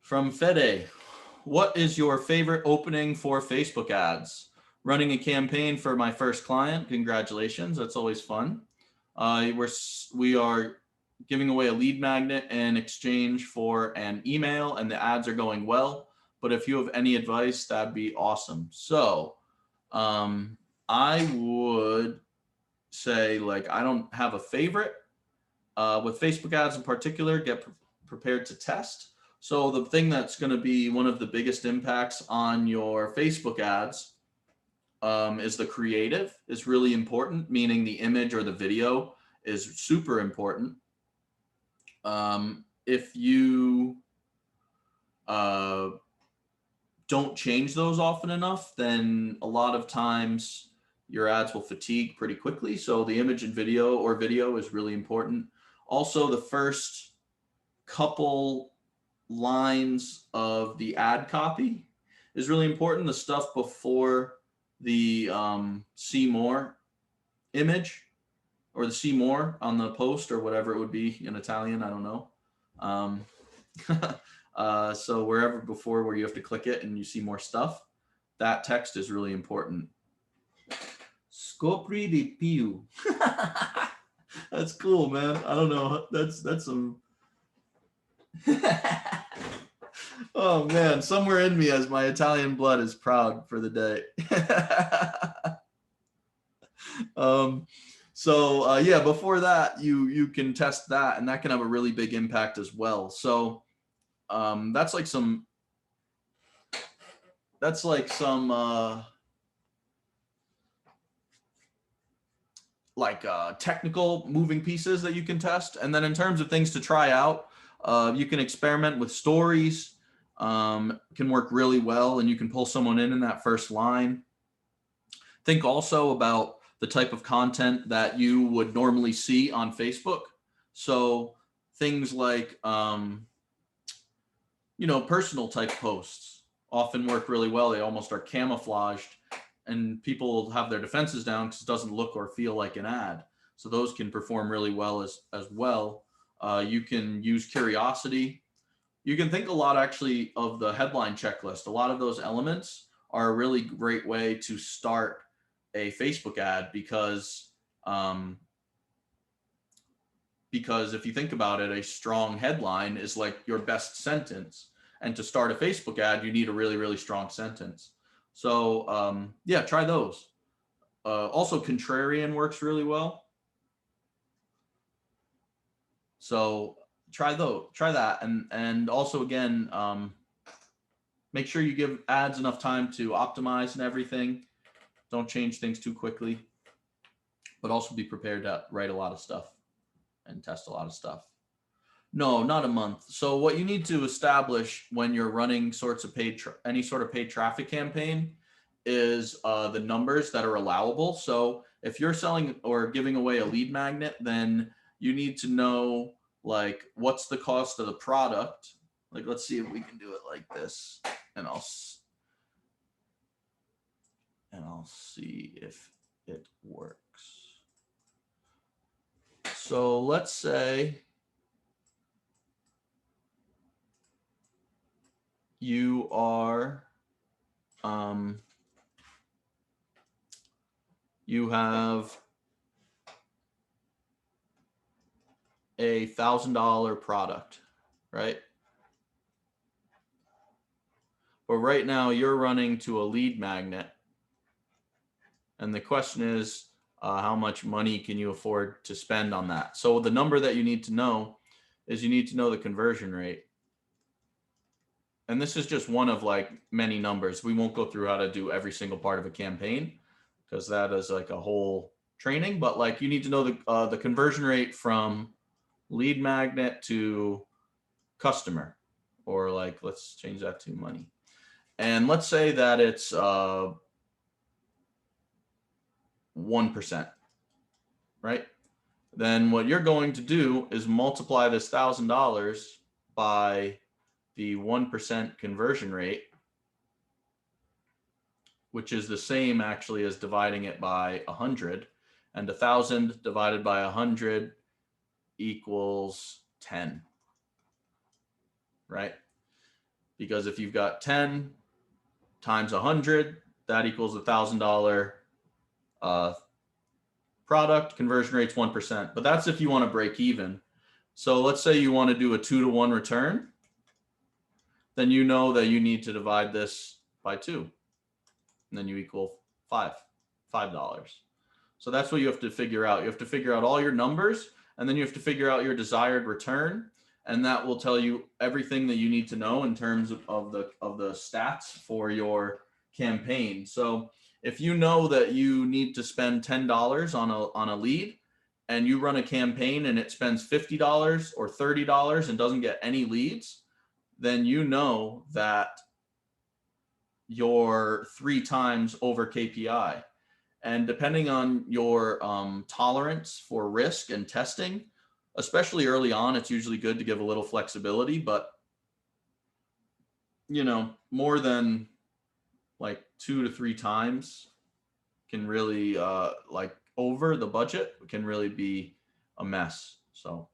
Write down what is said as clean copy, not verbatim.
From Fede, what is your favorite opening for Facebook ads? Running a campaign for my first client. Congratulations. That's always fun. We are giving away a lead magnet in exchange for an email, and the ads are going well. But if you have any advice, that'd be awesome. So I would say, like, I don't have a favorite. With Facebook ads in particular, get prepared to test. So the thing that's going to be one of the biggest impacts on your Facebook ads is the creative is really important, meaning the image or the video is super important. If you don't change those often enough, then a lot of times your ads will fatigue pretty quickly. So the image and video or video is really important. Also, the first couple lines of the ad copy is really important. The stuff before the see more image or the see more on the post or whatever it would be in Italian, I don't know. So wherever before where you have to click it and you see more stuff, that text is really important. Scopri di più. That's cool, man. I don't know. That's some. Oh man, somewhere in me as my Italian blood is proud for the day. Yeah, before that, you can test that, and that can have a really big impact as well. So that's like some technical moving pieces that you can test. And then in terms of things to try out, you can experiment with stories. Can work really well, and you can pull someone in that first line. Think also about the type of content that you would normally see on Facebook. So things like, personal type posts often work really well. They almost are camouflaged, and people have their defenses down because it doesn't look or feel like an ad. So those can perform really well as well. You can use curiosity. You can think a lot actually of the headline checklist. A lot of those elements are a really great way to start a Facebook ad because if you think about it, a strong headline is like your best sentence. And to start a Facebook ad, you need a really, really strong sentence. So try those. Also, contrarian works really well. So try that. And also, again, make sure you give ads enough time to optimize and everything. Don't change things too quickly, but also be prepared to write a lot of stuff and test a lot of stuff. No, not a month. So what you need to establish when you're running any sort of paid traffic campaign is the numbers that are allowable. So if you're selling or giving away a lead magnet, then you need to know, like, what's the cost of the product. Like, let's see if we can do it like this, and I'll see if it works. So let's say you are, you have a $1,000 product, right? But right now you're running to a lead magnet. And the question is, how much money can you afford to spend on that? So the number that you need to know is you need to know the conversion rate. And this is just one of like many numbers. We won't go through how to do every single part of a campaign because that is like a whole training. But like you need to know the conversion rate from lead magnet to customer, or like let's change that to money. And let's say that it's 1%, right? Then what you're going to do is multiply this $1,000 by the 1% conversion rate, which is the same actually as dividing it by 100. And 1,000 divided by 100 equals 10, right? because if you've got 10 times 100, that equals $1,000 product. Conversion rate's 1%, but that's if you want to break even. So let's say you want to do a 2-to-1 return, then you know that you need to divide this by 2, and then you equal $5. So that's what you have to figure out. You have to figure out all your numbers, and then you have to figure out your desired return, and that will tell you everything that you need to know in terms of the stats for your campaign. So if you know that you need to spend $10 on a lead, and you run a campaign and it spends $50 or $30 and doesn't get any leads, then you know that you're 3 times over KPI. And depending on your tolerance for risk and testing, especially early on, it's usually good to give a little flexibility, but more than like 2 to 3 times can really like over the budget can really be a mess. So